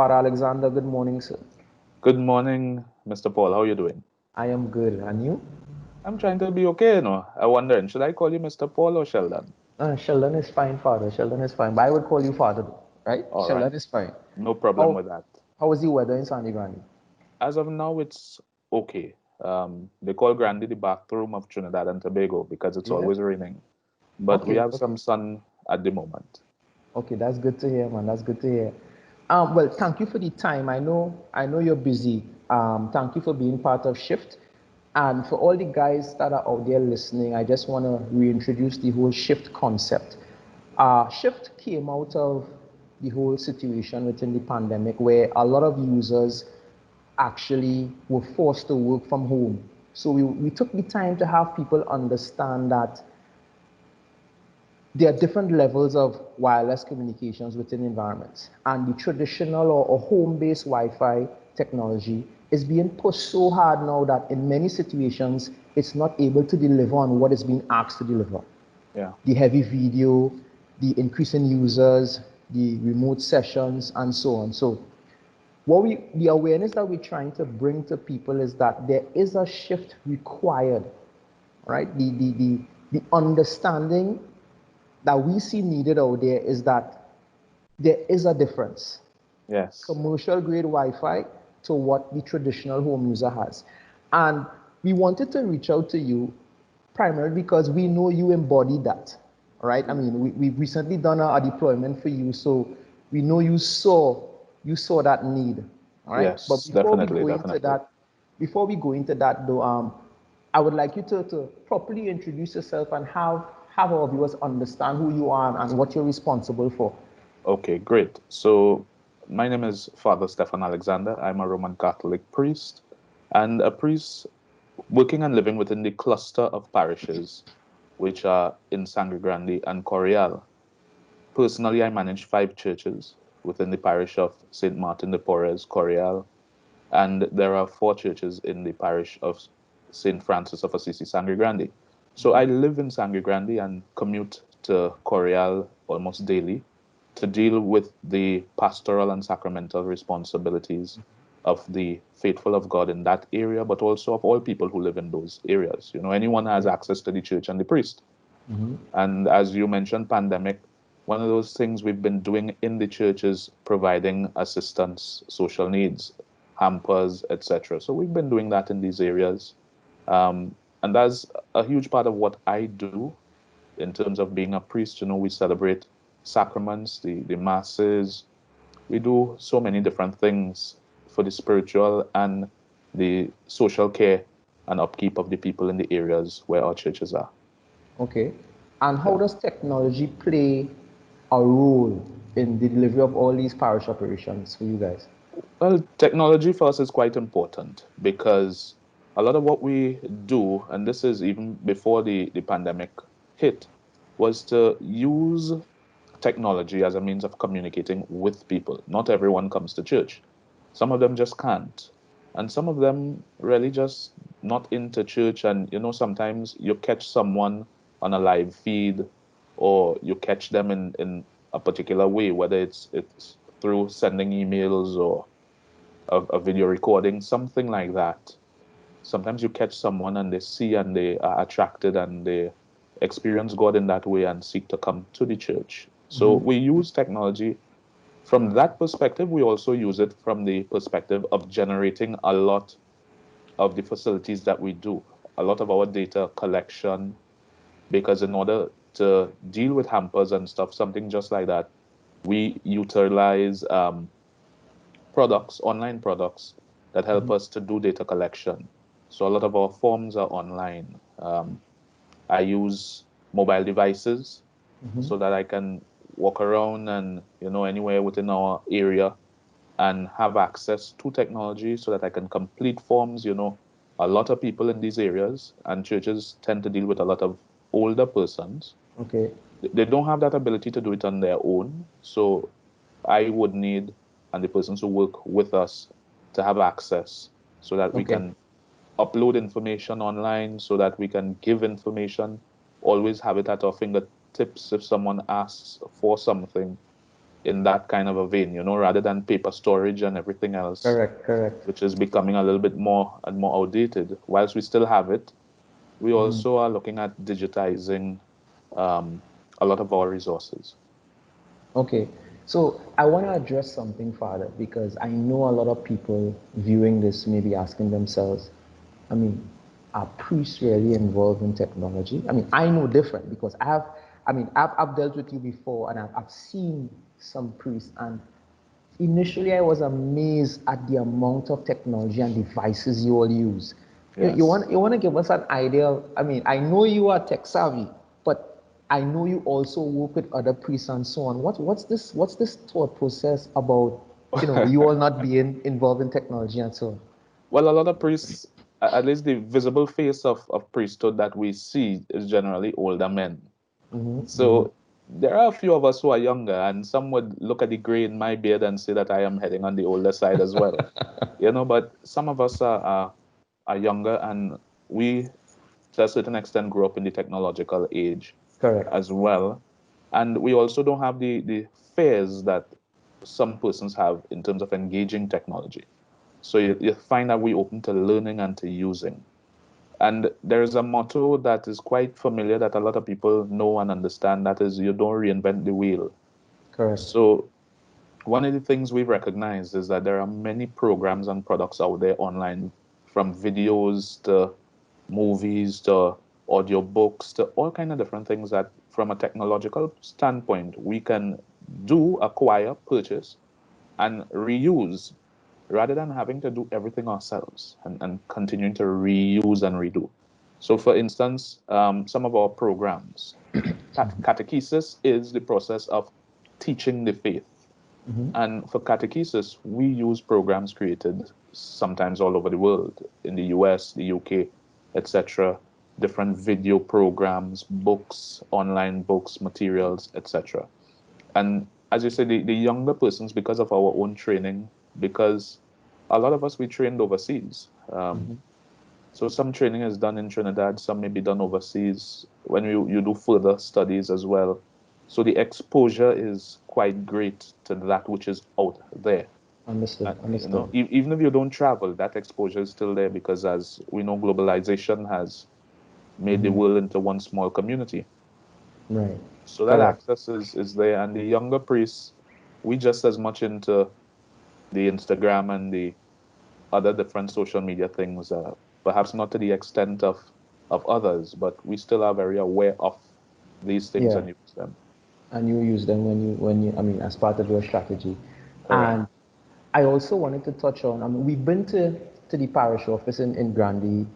Father Alexander, good morning, sir. Good morning, Mr. Paul. How are you doing? I am good. And you? I'm trying to be okay, I wonder, should I call you Mr. Paul or Sheldon? Sheldon is fine, Father. Sheldon is fine. But I would call you Father, though, right? All right. Sheldon is fine. No problem How with that. how is the weather in Sangre Grande? As of now, it's okay. They call Grandy the bathroom of Trinidad and Tobago because it's Yeah. always raining. But we Okay, have okay. some sun at the moment. Okay, that's good to hear, man. That's good to hear. Well, thank you for the time. I know you're busy. Thank you for being part of Shift. And for all the guys that are out there listening, I just want to reintroduce the whole Shift concept. Shift came out of the whole situation within the pandemic where a lot of users actually were forced to work from home. So we took the time to have people understand that there are different levels of wireless communications within environments. And the traditional or home-based Wi-Fi technology is being pushed so hard now that in many situations, it's not able to deliver on what it's being asked to deliver. Yeah. The heavy video, the increase in users, the remote sessions, and so on. So the awareness that we're trying to bring to people is that there is a shift required, right? The understanding that we see needed out there is that there is a difference. Yes. Commercial grade Wi-Fi to what the traditional home user has. And we wanted to reach out to you primarily because we know you embody that, right? I mean, we've recently done a deployment for you, so we know you saw that need, all right? But Yes, definitely, definitely. before we go into that though, I would like you to properly introduce yourself and have our viewers understand who you are and what you're responsible for. Okay, great. So, my name is Father Stephan Alexander. I'm a Roman Catholic priest and a priest working and living within the cluster of parishes which are in Sangre Grande and Coryal. Personally, I manage 5 churches within the parish of St. Martin de Porres, Coryal, and there are 4 churches in the parish of St. Francis of Assisi, Sangre Grande. So I live in Sangre Grande and commute to Coryal almost daily to deal with the pastoral and sacramental responsibilities of the faithful of God in that area, but also of all people who live in those areas. Anyone has access to the church and the priest. Mm-hmm. And as you mentioned, pandemic, one of those things we've been doing in the church is providing assistance, social needs, hampers, etc. So we've been doing that in these areas. And that's a huge part of what I do in terms of being a priest. We celebrate sacraments, the masses. We do so many different things for the spiritual and the social care and upkeep of the people in the areas where our churches are. Okay. And how Yeah. does technology play a role in the delivery of all these parish operations for you guys? Well, technology for us is quite important because a lot of what we do, and this is even before the pandemic hit, was to use technology as a means of communicating with people. Not everyone comes to church. Some of them just can't. And some of them really just not into church. And, sometimes you catch someone on a live feed or you catch them in a particular way, whether it's through sending emails or a video recording, something like that. Sometimes you catch someone and they see and they are attracted and they experience God in that way and seek to come to the church. So Mm-hmm. we use technology from that perspective. We also use it from the perspective of generating a lot of the facilities that we do, a lot of our data collection, because in order to deal with hampers and stuff, something just like that, we utilize online products that help Mm-hmm. us to do data collection. So a lot of our forms are online. I use mobile devices Mm-hmm. so that I can walk around and anywhere within our area and have access to technology so that I can complete forms. A lot of people in these areas and churches tend to deal with a lot of older persons. Okay. They don't have that ability to do it on their own. So I would need, and the persons who work with us, to have access so that we Okay. can upload information online, so that we can give information, always have it at our fingertips if someone asks for something. in that kind of a vein, rather than paper storage and everything else, Correct, correct. which is becoming a little bit more and more outdated. Whilst we still have it, we Mhm. also are looking at digitizing um, a lot of our resources. Okay, so I want to address something, Father, because I know a lot of people viewing this may be asking themselves, I mean, are priests really involved in technology? I mean, I know different because I've dealt with you before and I've seen some priests, and initially I was amazed at the amount of technology and devices you all use. Yes. You want to give us an idea? I mean, I know you are tech savvy, but I know you also work with other priests and so on. What's this thought process about, you all not being involved in technology and so on? Well, a lot of priests, at least the visible face of priesthood that we see, is generally older men. Mm-hmm. So there are a few of us who are younger, and some would look at the gray in my beard and say that I am heading on the older side as well. But some of us are younger, and we, to a certain extent, grew up in the technological age Correct. as well. And we also don't have the fears that some persons have in terms of engaging technology. So you find that we open to learning and to using. And there is a motto that is quite familiar that a lot of people know and understand, that is, you don't reinvent the wheel. Correct. So one of the things we've recognized is that there are many programs and products out there online, from videos to movies to audiobooks to all kind of different things, that from a technological standpoint we can do, acquire, purchase, and reuse, rather than having to do everything ourselves and continuing to reuse and redo. So, for instance, some of our programs, catechesis is the process of teaching the faith. Mm-hmm. And for catechesis, we use programs created sometimes all over the world, in the US, the UK, etc., different video programs, books, online books, materials, etc. And as you say, the younger persons, because of our own training, because a lot of us, we trained overseas. Mm-hmm. So some training is done in Trinidad, some may be done overseas when you do further studies as well. So the exposure is quite great to that which is out there. Understood. Understood. Even if you don't travel, that exposure is still there, because as we know, globalization has made the Mm-hmm. world into one small community. Right. So that Correct. access is there. And the younger priests, we just as much into the Instagram and the other different social media things, perhaps not to the extent of others, but we still are very aware of these things Yeah. and use them. And you use them I mean, as part of your strategy. Correct. And I also wanted to touch on, I mean, we've been to the parish office in Grande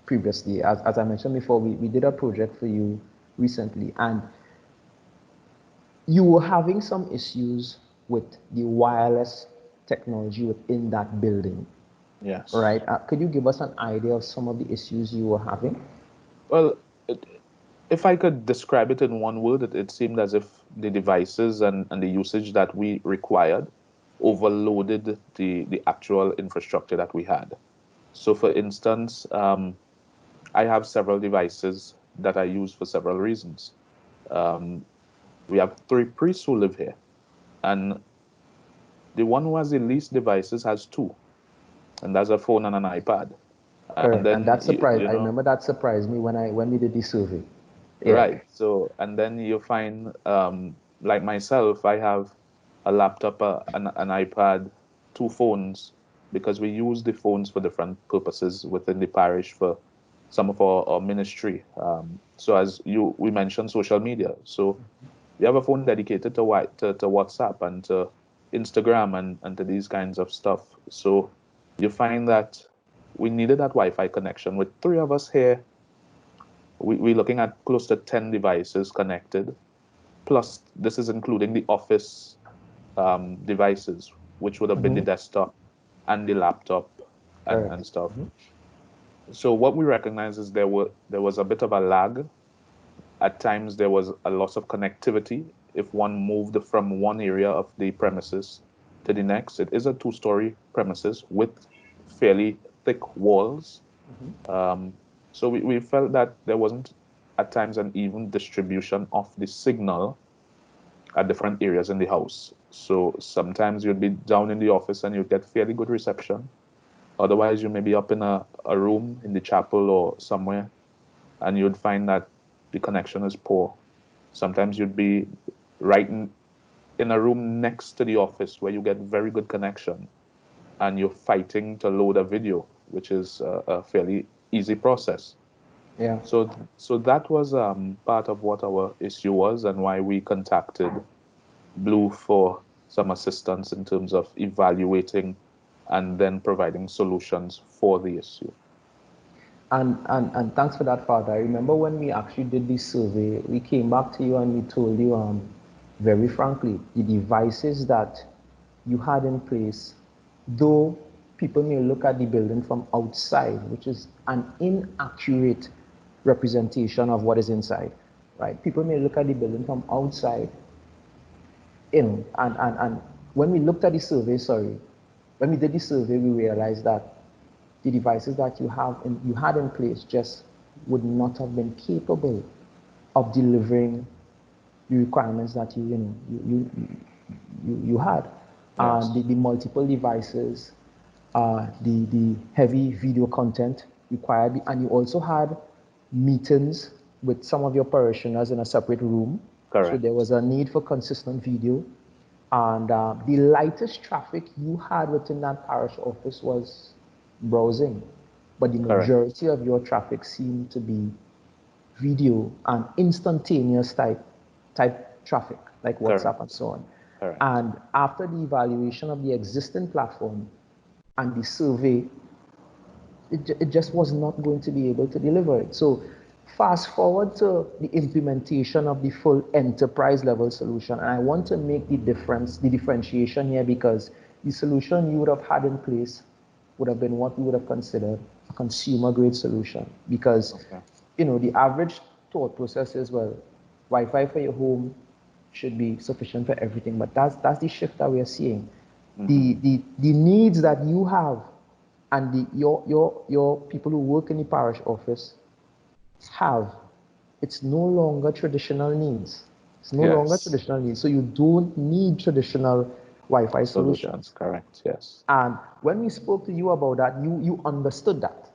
previously. As I mentioned before, we did a project for you recently, and you were having some issues with the wireless technology within that building, Yes. right? Could you give us an idea of some of the issues you were having? Well, it, if I could describe it in one word, it seemed as if the devices and the usage that we required overloaded the actual infrastructure that we had. So, for instance, I have several devices that I use for several reasons. Um, we have three priests who live here, and the one who has the least devices has two, and that's a phone and an iPad. And Correct. And then that surprised, I remember that surprised me when we did the survey. Yeah. right. So, and then you find, like myself, I have a laptop, an iPad, two phones, because we use the phones for different purposes within the parish for some of our ministry. So, as we mentioned, social media. So, we have a phone dedicated to WhatsApp and to Instagram and to these kinds of stuff. So, you find that we needed that Wi-Fi connection. With three of us here, we're looking at close to 10 devices connected. Plus, this is including the office devices, which would have been the Mm-hmm. desktop and the laptop Correct. and stuff. So what we recognize is there was a bit of a lag. At times, there was a loss of connectivity if one moved from one area of the premises to the next. It is a two-story premises with fairly thick walls. Um, so we felt that there wasn't at times an even distribution of the signal at different areas in the house. So sometimes you'd be down in the office and you'd get fairly good reception. Otherwise, you may be up in a room in the chapel or somewhere, and you'd find that the connection is poor. Sometimes you'd be right in a room next to the office where you get very good connection, and you're fighting to load a video, which is a fairly easy process. Yeah. So that was part of what our issue was and why we contacted Blue for some assistance in terms of evaluating and then providing solutions for the issue. And thanks for that, Father. I remember when we actually did this survey, we came back to you and we told you, very frankly, the devices that you had in place, though people may look at the building from outside, which is an inaccurate representation of what is inside, right? People may look at the building from outside, and when we looked at the survey, when we did the survey, we realized that the devices that you had in place just would not have been capable of delivering the requirements that you had. Yes. The multiple devices, the heavy video content required, and you also had meetings with some of your parishioners in a separate room. Correct. So there was a need for consistent video. And the lightest traffic you had within that parish office was browsing, but the Correct. majority of your traffic seemed to be video and instantaneous type traffic, like WhatsApp Correct. and so on. Correct. And after the evaluation of the existing platform and the survey, it just was not going to be able to deliver it. So fast forward to the implementation of the full enterprise level solution. And I want to make the differentiation here, because the solution you would have had in place would have been what we would have considered a consumer grade solution. Because, Okay. the average thought process is, well, Wi-Fi for your home should be sufficient for everything. But that's the shift that we are seeing. The needs that you have and your people who work in the parish office have, it's no longer traditional needs. It's no longer Yes. traditional needs. So you don't need traditional Wi-Fi solutions. Correct. Yes. And when we spoke to you about that, you understood that.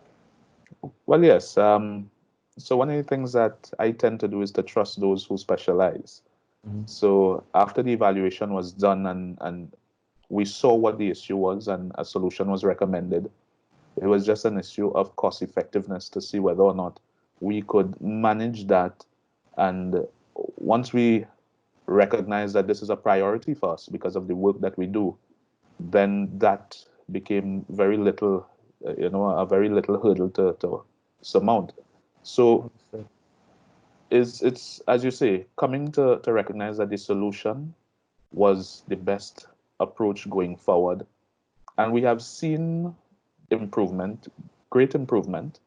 Well, yes. So one of the things that I tend to do is to trust those who specialize. So after the evaluation was done and we saw what the issue was and a solution was recommended, it was just an issue of cost effectiveness to see whether or not we could manage that. And once we recognize that this is a priority for us because of the work that we do, then that became very little, a very little hurdle to surmount. So it's as you say, coming to recognize that the solution was the best approach going forward. And we have seen improvement, great improvement,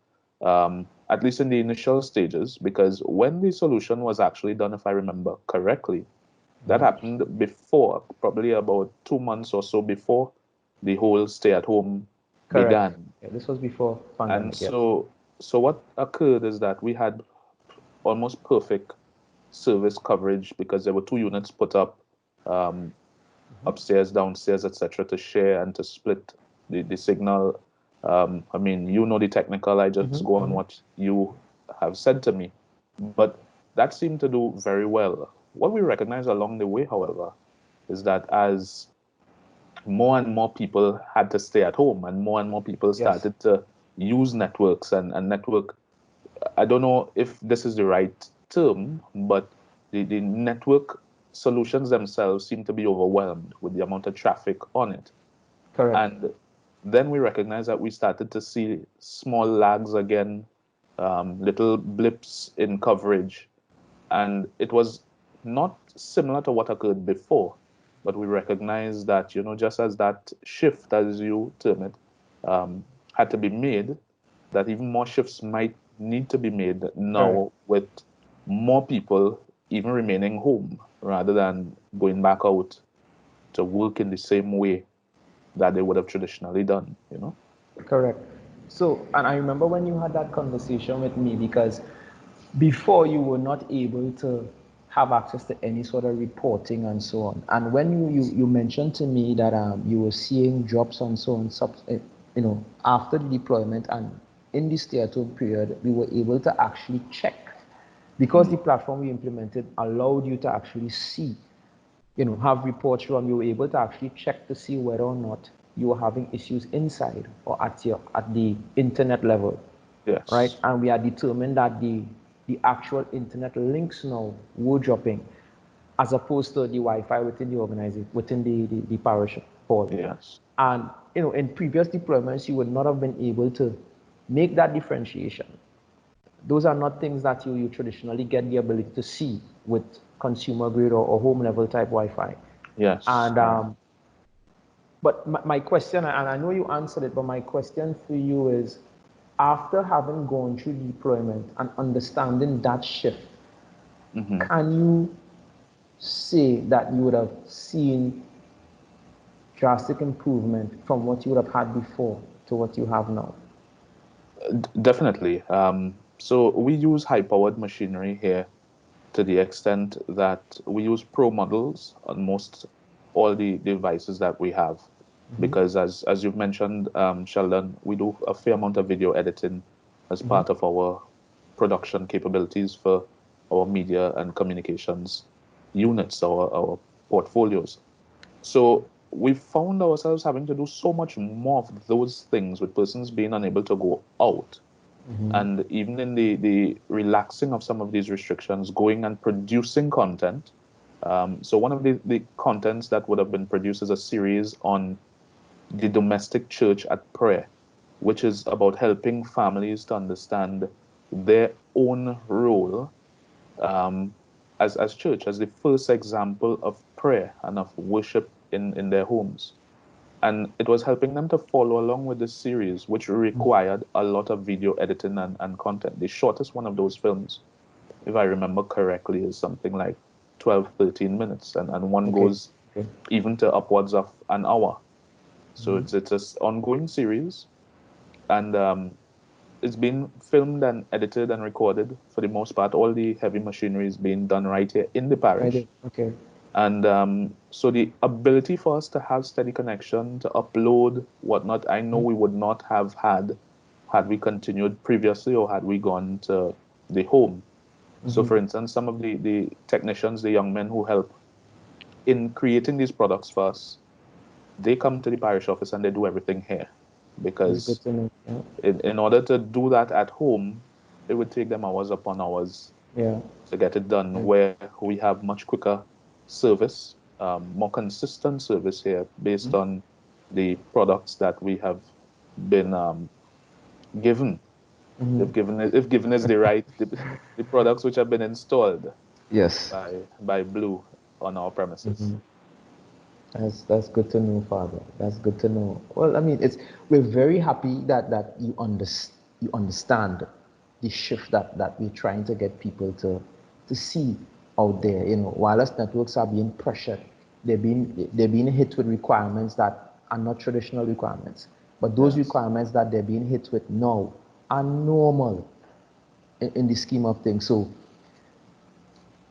at least in the initial stages, because when the solution was actually done, if I remember correctly, that happened before, probably about 2 months or so before the whole stay at home Correct. began. Yeah, this was before And pandemic, yes. so what occurred is that we had almost perfect service coverage because there were 2 units put up, upstairs, downstairs, etc., to share and to split the signal. I mean, the technical, I just go on what you have said to me. But that seemed to do very well. What we recognize along the way, however, is that as more and more people had to stay at home and more people started to use networks and network, I don't know if this is the right term, but the network solutions themselves seem to be overwhelmed with the amount of traffic on it. Correct. And then we recognize that we started to see small lags again, little blips in coverage. And it was not similar to what occurred before, but we recognize that, just as that shift, as you term it, had to be made, that even more shifts might need to be made now with more people even remaining home rather than going back out to work in the same way that they would have traditionally done. Correct. So, and I remember when you had that conversation with me, because before you were not able to have access to any sort of reporting and so on. And when you mentioned to me that you were seeing drops and so on, after the deployment and in the stay-at-home period, we were able to actually check because the platform we implemented allowed you to actually see, have reports run. You were able to actually check to see whether or not you were having issues inside or at the internet level. Yes. Right? And we are determined that the actual internet links now were dropping as opposed to the Wi-Fi within the organization, within the parish hall. Yes. And in previous deployments, you would not have been able to make that differentiation. Those are not things that you traditionally get the ability to see with consumer grade or home level type Wi-Fi. Yes. And but my question, and I know you answered it, but my question for you is, after having gone through deployment and understanding that shift, can you say that you would have seen drastic improvement from what you would have had before to what you have now? Definitely. So we use high-powered machinery here to the extent that we use pro models on most all the devices that we have, because as you've mentioned, Sheldon, we do a fair amount of video editing as part of our production capabilities for our media and communications units, our portfolios. So we found ourselves having to do so much more of those things with persons being unable to go out. And even in the relaxing of some of these restrictions, going and producing content. So one of the contents that would have been produced is a series on the domestic church at prayer, which is about helping families to understand their own role as church, as the first example of prayer and of worship in their homes. And it was helping them to follow along with this series, which required a lot of video editing and content. The shortest one of those films, if I remember correctly, is something like 12, 13 minutes. And one goes even to upwards of an hour. So it's an ongoing series. And it's been filmed and edited and recorded for the most part. All the heavy machinery is being done right here in the parish. Okay. And so the ability for us to have steady connection, to upload whatnot, I know we would not have had we continued previously or had we gone to the home. So for instance, some of the technicians, the young men who help in creating these products for us, they come to the parish office and they do everything here. Because in order to do that at home, it would take them hours upon hours to get it done, where we have much quicker service, more consistent service here based on the products that we have been given. If given is the right, the products which have been installed by Blue on our premises. That's good to know, Father. That's good to know. Well, I mean, we're very happy that you understand the shift that we're trying to get people to see out there. Wireless networks are being pressured. They're being hit with requirements that are not traditional requirements. But those requirements that they're being hit with now are normal in the scheme of things. So,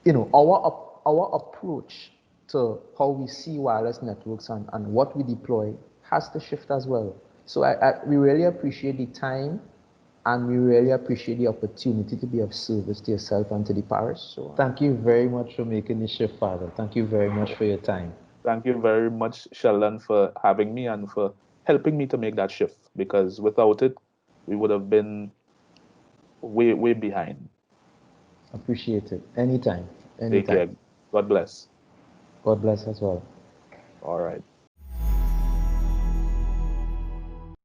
our approach to how we see wireless networks and what we deploy has to shift as well. So we really appreciate the time and we really appreciate the opportunity to be of service to yourself and to the parish. So thank you very much for making the shift, Father. Thank you very much for your time. Thank you very much, Sheldon, for having me and for helping me to make that shift, because without it, we would have been way behind. Appreciate it. Anytime. Take care. God bless. God bless as well. All right.